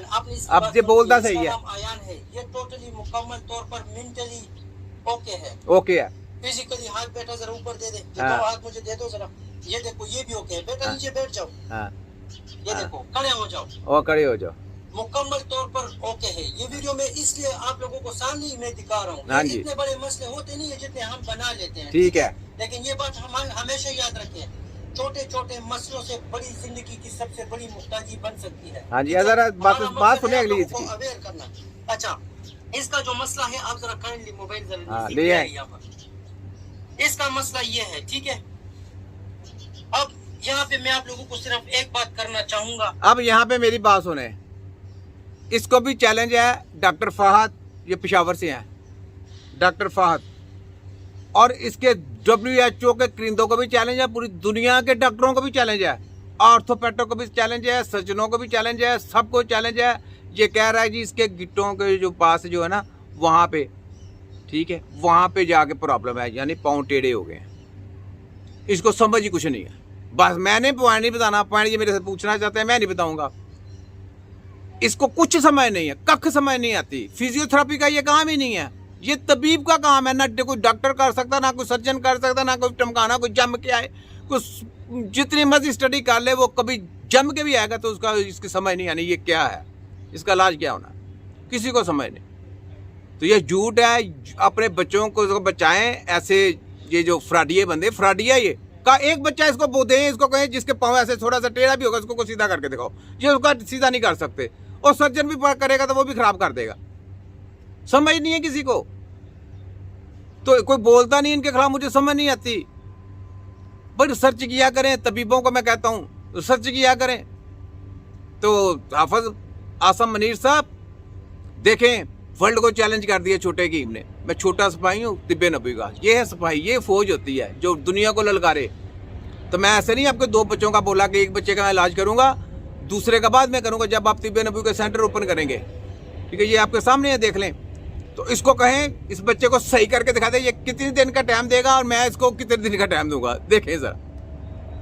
आपने अब ये बोलता सही है। आयान है, ये टोटली मुकम्मल तौर पर मेंटली ओके है, ओके है। फिजिकली हाथ बेटा जरा ऊपर दे दे, ये हाँ। दो हाथ मुझे दे दो जरा, ये देखो ये भी ओके है बेटा, नीचे बैठ जाओ, हाँ ये देखो खड़े हो जाओ, और खड़े हो जाओ, मुकम्मल तौर पर ओके है। ये वीडियो में इसलिए आप लोगों को सामने मैं दिखा रहा हूँ, हाँ जी। इतने बड़े मसले होते नहीं है जितने हम बना लेते हैं, ठीक है। लेकिन ये बात हम हमेशा याद रखें, छोटे छोटे मसलों से बड़ी जिंदगी की सबसे बड़ी मुख्ताजी बन सकती है। हाँ जी, जरा बात सुने अगली इसकी। अवेयर करना। अच्छा, इसका जो मसला है, आप जरा काइंडली मोबाइल जरा हाँ, ले ले आए। यहाँ पर। इसका मसला ये है, ठीक है। अब यहाँ पे मैं आप लोगों को सिर्फ एक बात करना चाहूंगा। अब यहाँ पे मेरी बात सुने, इसको भी चैलेंज है डॉक्टर फहद, ये पेशावर से हैं डॉक्टर फहद, और इसके WHO के क्रिंदों को भी चैलेंज है, पूरी दुनिया के डॉक्टरों को भी चैलेंज है, ऑर्थोपेडों को भी चैलेंज है, सर्जनों को भी चैलेंज है, सबको चैलेंज है। ये कह रहा है जी इसके गिट्टों के जो पास जो है ना वहाँ पे, ठीक है, वहाँ पे जाके प्रॉब्लम है, यानी पाँव टेढ़े हो गए हैं। इसको समझ ही कुछ नहीं है। बस मैंने पॉइंट नहीं बताना, पॉइंट ये मेरे से पूछना चाहते हैं, मैं नहीं बताऊंगा। इसको कुछ समझ नहीं है, कख समझ नहीं आती। फिजियोथेरेपी का ये काम ही नहीं है, ये तबीब का काम है। ना कोई डॉक्टर कर सकता, ना कोई सर्जन कर सकता, ना कोई टमकाना, कोई जम के आए, कुछ जितनी मर्जी स्टडी कर ले, वो कभी जम के भी आएगा तो उसका इसकी समझ नहीं आनी ये क्या है, इसका इलाज क्या होना, किसी को समझ नहीं। तो ये झूठ है। अपने बच्चों को बचाएं ऐसे, ये जो फ्रॉडिये बंदे, फ्रॉडिया ये का एक बच्चा इसको बोलते हैं, इसको कहें जिसके पाँव ऐसे थोड़ा सा टेढ़ा भी होगा उसको को सीधा करके दिखाओ, ये उसका सीधा नहीं कर सकते, और सर्जन भी करेगा तो वो भी खराब कर देगा। समझ नहीं है किसी को, तो कोई बोलता नहीं इनके खिलाफ, मुझे समझ नहीं आती। बट रिसर्च किया करें, तबीबों को मैं कहता हूँ रिसर्च किया करें। तो हाफिज आसम मनीर साहब देखें, वर्ल्ड को चैलेंज कर दिया छोटे कीम ने। मैं छोटा सिपाही हूँ तिब्बे नबी का, ये है सिपाही, ये फौज होती है जो दुनिया को ललकारे। तो मैं ऐसे नहीं आपके दो बच्चों का बोला कि एक बच्चे का मैं इलाज करूंगा, दूसरे का बाद में करूंगा जब आप तिब्बे नबी के सेंटर ओपन करेंगे, ठीक है, ये आपके सामने है, देख लें। तो इसको कहें इस बच्चे को सही करके दिखा दे, ये कितने दिन का टाइम देगा और मैं इसको कितने दिन का टाइम दूंगा, देखें सर।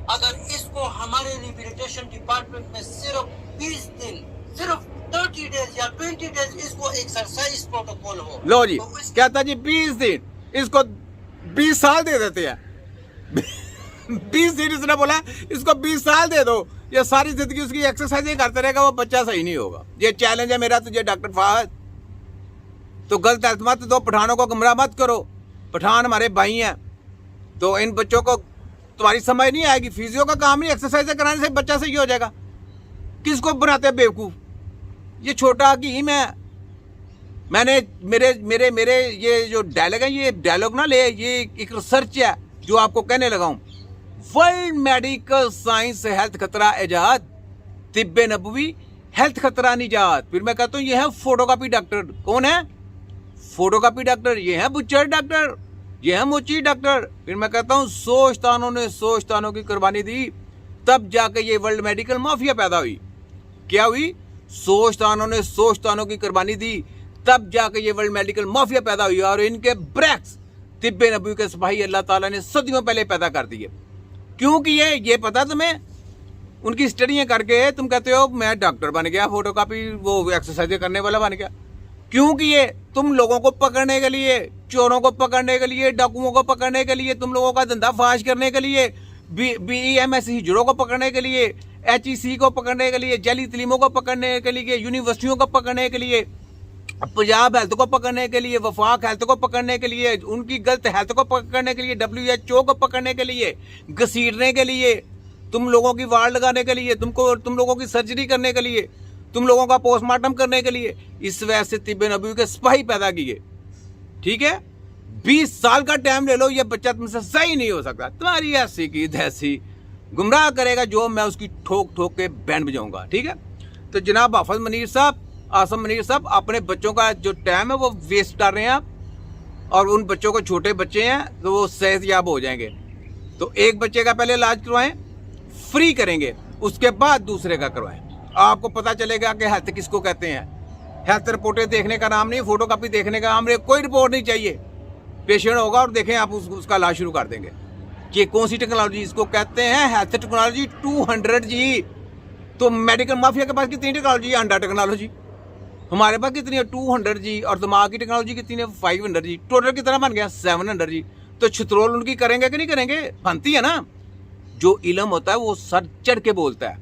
अगर इसको हमारे रिहेबिलिटेशन डिपार्टमेंट में सिर्फ 20 दिन, सिर्फ 30 डेज या 20 डेज इसको एक्सरसाइज प्रोटोकॉल हो, लो जी, तो क्या था जी 20 दिन, इसको 20 साल दे देते हैं 20 दिन इसने बोला, इसको 20 साल दे दो, ये सारी जिंदगी उसकी एक्सरसाइज ही करते रहेगा, वो बच्चा सही नहीं होगा। ये चैलेंज है मेरा तुझे डॉक्टर फहद। तो गलत हेल्थ मत दो, पठानों को गुमराह मत करो, पठान हमारे भाई हैं। तो इन बच्चों को तुम्हारी समझ नहीं आएगी, फिजियो का काम नहीं, एक्सरसाइज कराने से बच्चा सही हो जाएगा। किसको बनाते हैं बेवकूफ, ये छोटा हकीम है। मैंने मेरे मेरे मेरे ये जो डायलॉग है, ये डायलॉग ना ले, ये एक रिसर्च है जो आपको कहने लगा हूं। वर्ल्ड मेडिकल साइंस हेल्थ खतरा इजाद, तिब्बे नबवी हेल्थ खतरा निजात। फिर मैं कहता हूँ ये है फोटोकॉपी डॉक्टर। कौन है फोटोकॉपी डॉक्टर? ये है बुच्चर डॉक्टर, ये है मोची डॉक्टर। फिर मैं कहता हूँ सोचतानों ने सोचतानों की कुर्बानी दी, तब जाके ये वर्ल्ड मेडिकल माफिया पैदा हुई। क्या हुई? सोचतानों ने सोचतानों की कुर्बानी दी, तब जाके ये वर्ल्ड मेडिकल माफिया पैदा हुई। और इनके ब्रैक्स तिब्बे नबी के सिपाही अल्लाह ताला ने सदियों पहले पैदा कर दिए। क्योंकि ये पता तुम्हें, उनकी स्टडियां करके तुम कहते हो मैं डॉक्टर बन गया, फोटोकॉपी वो एक्सरसाइज करने वाला बन गया। क्योंकि ये तुम लोगों को पकड़ने के लिए, चोरों को पकड़ने के लिए, डाकुओं को पकड़ने के लिए, तुम लोगों का धंधा फाश करने के लिए, BEMS हिजड़ों को पकड़ने के लिए, HEC को पकड़ने के लिए, जली तलीमों को पकड़ने के लिए, यूनिवर्सिटियों को पकड़ने के लिए, पंजाब हेल्थ को पकड़ने के लिए, वफाक हेल्थ को पकड़ने के लिए, उनकी गलत हेल्थ को पकड़ने के लिए, WHO को पकड़ने के लिए, घसीटने के लिए, तुम लोगों की वार्ड लगाने के लिए, तुम लोगों की सर्जरी करने के लिए, तुम लोगों का पोस्टमार्टम करने के लिए, इस वजह से तिब्बे नबी के सिपाही पैदा किए। ठीक है, 20 साल का टाइम ले लो, ये बच्चा तुमसे सही नहीं हो सकता। तुम्हारी ऐसी की तैसी गुमराह करेगा जो मैं उसकी ठोक ठोक के बैंड बजाऊंगा। ठीक है, तो जनाब हाफिज मनीर साहब, आसम मनीर साहब, अपने बच्चों का जो टाइम है वो वेस्ट कर रहे हैं आप, और उन बच्चों को, छोटे बच्चे हैं तो वो सेहतयाब हो जाएंगे। तो एक बच्चे का पहले इलाज करवाएं, फ्री करेंगे, उसके बाद दूसरे का करवाएं। आपको पता चलेगा कि हेल्थ किसको कहते हैं। हेल्थ रिपोर्टें देखने का नाम नहीं, फोटोकॉपी देखने का नाम नहीं, कोई रिपोर्ट नहीं चाहिए। पेशेंट होगा और देखें आप उसका इलाज शुरू कर देंगे। ये कौन सी टेक्नोलॉजी इसको कहते हैं? हेल्थ टेक्नोलॉजी 200 जी। तो मेडिकल माफिया के पास कितनी टेक्नोलॉजी है? अंडा टेक्नोलॉजी। हमारे पास कितनी है? 200 जी। और दिमाग की टेक्नोलॉजी कितनी है? 500 जी। टोटल कितना बन गया? 700 जी। तो छित्रोल उनकी करेंगे कि नहीं करेंगे? बनती है ना। जो इल्म होता है वो सर चढ़ के बोलता है,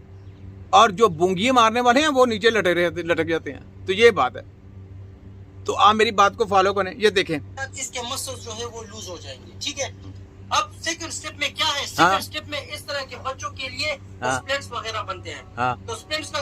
और जो बूंगी मारने वाले हैं वो नीचे लटक जाते हैं। तो ये बात है। तो आप मेरी बात को फॉलो करें। ये देखें, इसके मसल्स जो है वो लूज हो जाएंगे। ठीक है, अब सेकंड स्टेप में क्या है? सेकंड स्टेप में इस तरह के बच्चों के लिए स्प्लिंट्स वगैरह बनते हैं। हाँ। तो स्प्लिंट्स का